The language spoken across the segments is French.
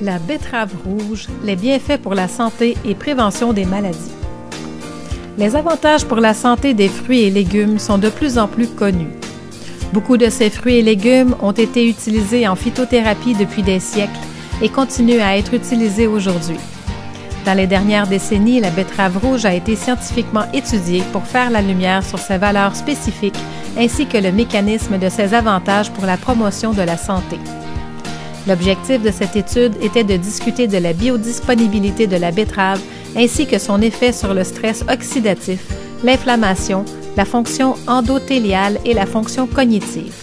La betterave rouge, les bienfaits pour la santé et prévention des maladies. Les avantages pour la santé des fruits et légumes sont de plus en plus connus. Beaucoup de ces fruits et légumes ont été utilisés en phytothérapie depuis des siècles et continuent à être utilisés aujourd'hui. Dans les dernières décennies, la betterave rouge a été scientifiquement étudiée pour faire la lumière sur ses valeurs spécifiques ainsi que le mécanisme de ses avantages pour la promotion de la santé. L'objectif de cette étude était de discuter de la biodisponibilité de la betterave ainsi que son effet sur le stress oxydatif, l'inflammation, la fonction endothéliale et la fonction cognitive.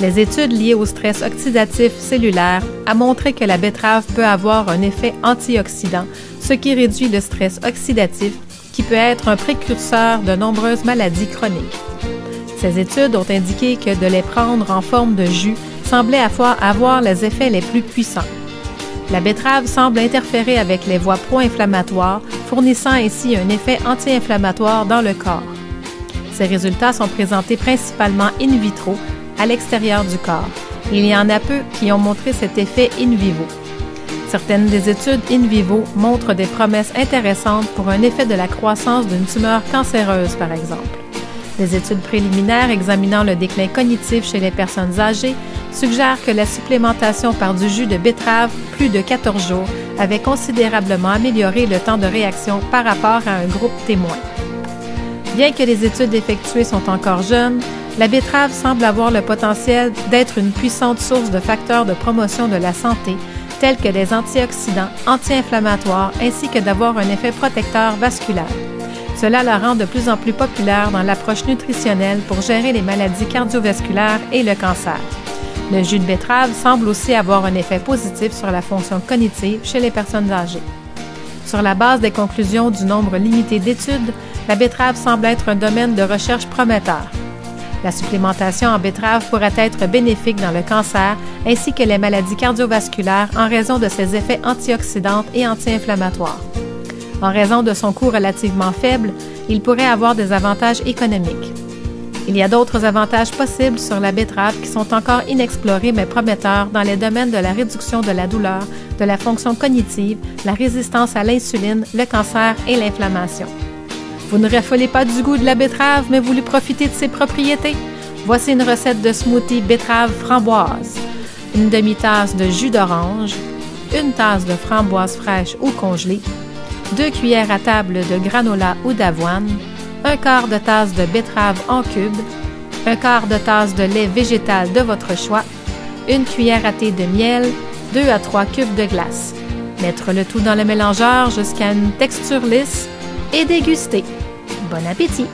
Les études liées au stress oxydatif cellulaire ont montré que la betterave peut avoir un effet antioxydant, ce qui réduit le stress oxydatif, qui peut être un précurseur de nombreuses maladies chroniques. Ces études ont indiqué que de les prendre en forme de jus semblait avoir les effets les plus puissants. La betterave semble interférer avec les voies pro-inflammatoires, fournissant ainsi un effet anti-inflammatoire dans le corps. Ces résultats sont présentés principalement in vitro, à l'extérieur du corps. Il y en a peu qui ont montré cet effet in vivo. Certaines des études in vivo montrent des promesses intéressantes pour un effet de la croissance d'une tumeur cancéreuse, par exemple. Des études préliminaires examinant le déclin cognitif chez les personnes âgées suggèrent que la supplémentation par du jus de betterave plus de 14 jours avait considérablement amélioré le temps de réaction par rapport à un groupe témoin. Bien que les études effectuées sont encore jeunes, la betterave semble avoir le potentiel d'être une puissante source de facteurs de promotion de la santé, tels que des antioxydants, anti-inflammatoires, ainsi que d'avoir un effet protecteur vasculaire. Cela la rend de plus en plus populaire dans l'approche nutritionnelle pour gérer les maladies cardiovasculaires et le cancer. Le jus de betterave semble aussi avoir un effet positif sur la fonction cognitive chez les personnes âgées. Sur la base des conclusions du nombre limité d'études, la betterave semble être un domaine de recherche prometteur. La supplémentation en betterave pourrait être bénéfique dans le cancer ainsi que les maladies cardiovasculaires en raison de ses effets antioxydants et anti-inflammatoires. En raison de son coût relativement faible, il pourrait avoir des avantages économiques. Il y a d'autres avantages possibles sur la betterave qui sont encore inexplorés mais prometteurs dans les domaines de la réduction de la douleur, de la fonction cognitive, la résistance à l'insuline, le cancer et l'inflammation. Vous ne raffolez pas du goût de la betterave, mais voulez profiter de ses propriétés? Voici une recette de smoothie betterave framboise. Une demi-tasse de jus d'orange, une tasse de framboise fraîche ou congelée, 2 cuillères à table de granola ou d'avoine, un quart de tasse de betterave en cubes, un quart de tasse de lait végétal de votre choix, une cuillère à thé de miel, 2 à 3 cubes de glace. Mettre le tout dans le mélangeur jusqu'à une texture lisse et déguster. Bon appétit!